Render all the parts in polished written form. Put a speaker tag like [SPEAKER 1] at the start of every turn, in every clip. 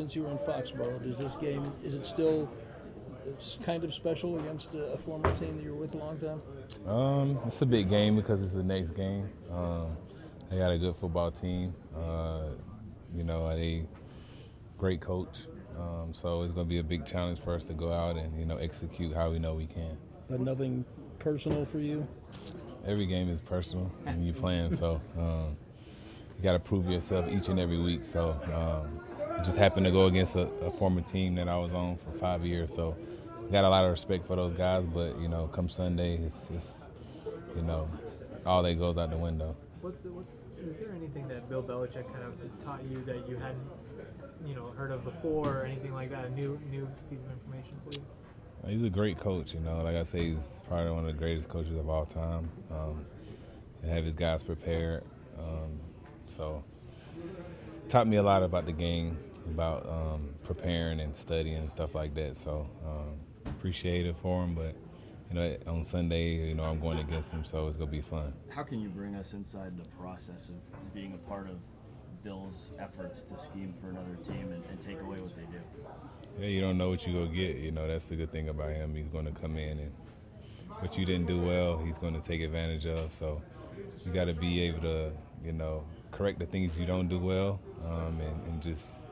[SPEAKER 1] Since you were in Foxborough, does this game, is it still it's kind of special against a former team that you were with a long time?
[SPEAKER 2] It's a big game because it's the next game. They got a good football team. A great coach. So it's going to be a big challenge for us to go out and execute how we know we can.
[SPEAKER 1] But nothing personal for you?
[SPEAKER 2] Every game is personal when you're playing, so you got to prove yourself each and every week. So it just happened to go against a former team that I was on for 5 years. So got a lot of respect for those guys, but come Sunday, it's all that goes out the window.
[SPEAKER 3] Is there anything that Bill Belichick kind of taught you that you hadn't heard of before, or anything like that, a new piece of information for you?
[SPEAKER 2] He's a great coach. Like I say, he's probably one of the greatest coaches of all time. He have his guys prepared, so taught me a lot about the game, about preparing and studying and stuff like that. So appreciate it for him, but on Sunday, I'm going against him, so it's gonna be fun.
[SPEAKER 4] How can you bring us inside the process of being a part of Bill's efforts to scheme for another team and take away what they do?
[SPEAKER 2] Yeah, you don't know what you're gonna get. That's the good thing about him. He's gonna come in and what you didn't do well, he's gonna take advantage of. So you got to be able to, correct the things you don't do well, and just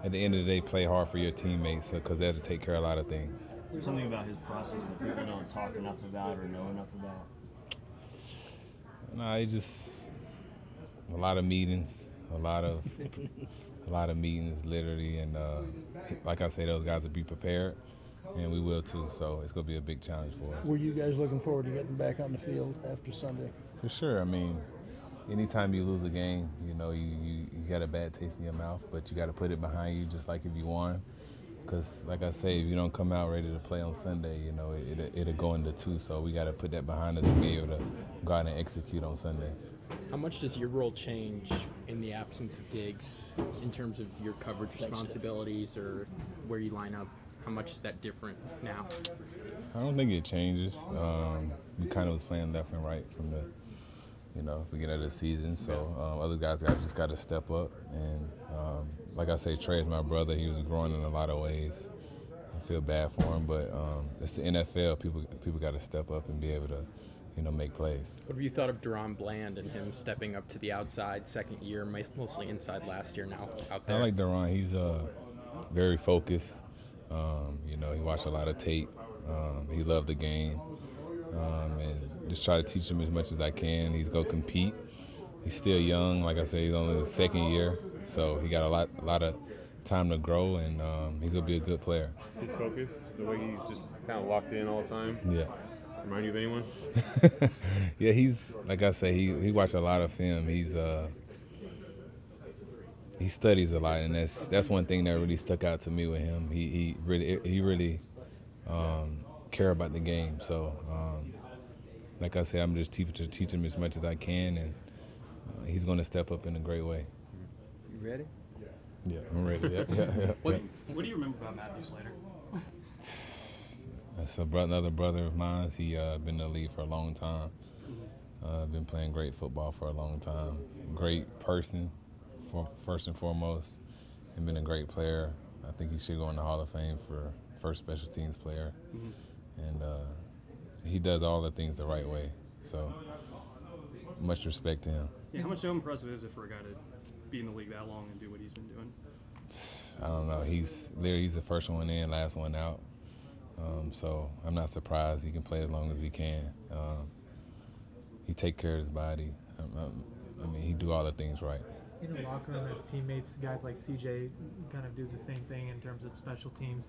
[SPEAKER 2] at the end of the day, play hard for your teammates because that'll take care of a lot of things.
[SPEAKER 4] Is there something about his process that people don't talk enough about or know enough about?
[SPEAKER 2] No, it's just a lot of meetings, a lot of meetings, literally, and like I say, those guys will be prepared, and we will too. So it's gonna be a big challenge for us.
[SPEAKER 1] Were you guys looking forward to getting back on the field after Sunday?
[SPEAKER 2] For sure. I mean, anytime you lose a game, you got a bad taste in your mouth, but you got to put it behind you, just like if you won. Because, like I say, if you don't come out ready to play on Sunday, it'll go into two. So we got to put that behind us and be able to go out and execute on Sunday.
[SPEAKER 5] How much does your role change in the absence of Diggs in terms of your coverage responsibilities or where you line up? How much is that different now?
[SPEAKER 2] I don't think it changes. We kind of was playing left and right from the beginning of the season. So other guys just got to step up. And like I say, Trey is my brother. He was growing in a lot of ways. I feel bad for him, but it's the NFL. People got to step up and be able to make plays.
[SPEAKER 5] What have you thought of Deron Bland and him stepping up to the outside, second year, mostly inside last year, now out there?
[SPEAKER 2] I like Deron. He's very focused. He watched a lot of tape. He loved the game. And just try to teach him as much as I can. He's going to compete. He's still young. Like I said, he's only his second year. So he got a lot of time to grow, and he's going to be a good player.
[SPEAKER 6] His focus, the way he's just kind of locked in all the time.
[SPEAKER 2] Yeah.
[SPEAKER 6] Remind you of anyone?
[SPEAKER 2] Yeah, he's, like I say, he watched a lot of film. He studies a lot, and that's one thing that really stuck out to me with him. He really care about the game. So, like I said, I'm just teach him as much as I can, and he's going to step up in a great way.
[SPEAKER 4] You ready?
[SPEAKER 2] Yeah, I'm ready. Yeah.
[SPEAKER 7] What do you remember about Matthew Slater?
[SPEAKER 2] That's another brother of mine. He been in the league for a long time. Been playing great football for a long time. Great person, first and foremost, and been a great player. I think he should go in the Hall of Fame for first special teams player. And he does all the things the right way. So much respect to him.
[SPEAKER 7] Yeah, how impressive is it for a guy to be in the league that long and do what he's been doing?
[SPEAKER 2] I don't know. He's the first one in, last one out. So I'm not surprised he can play as long as he can. He take care of his body. I mean, he do all the things right.
[SPEAKER 3] In the locker room, as teammates, guys like CJ kind of do the same thing in terms of special teams.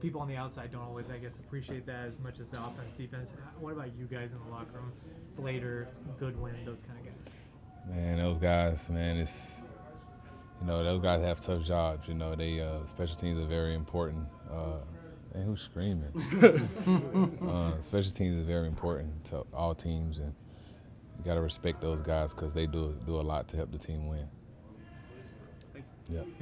[SPEAKER 3] People on the outside don't always, I guess, appreciate that as much as the offense, defense. What about you guys in the locker room? Slater, Goodwin, those kind of guys.
[SPEAKER 2] Man, those guys, those guys have tough jobs. They special teams are very important. Man, who's screaming? Special teams is very important to all teams, and you got to respect those guys because they do a lot to help the team win.
[SPEAKER 7] Thank you.
[SPEAKER 2] Yeah.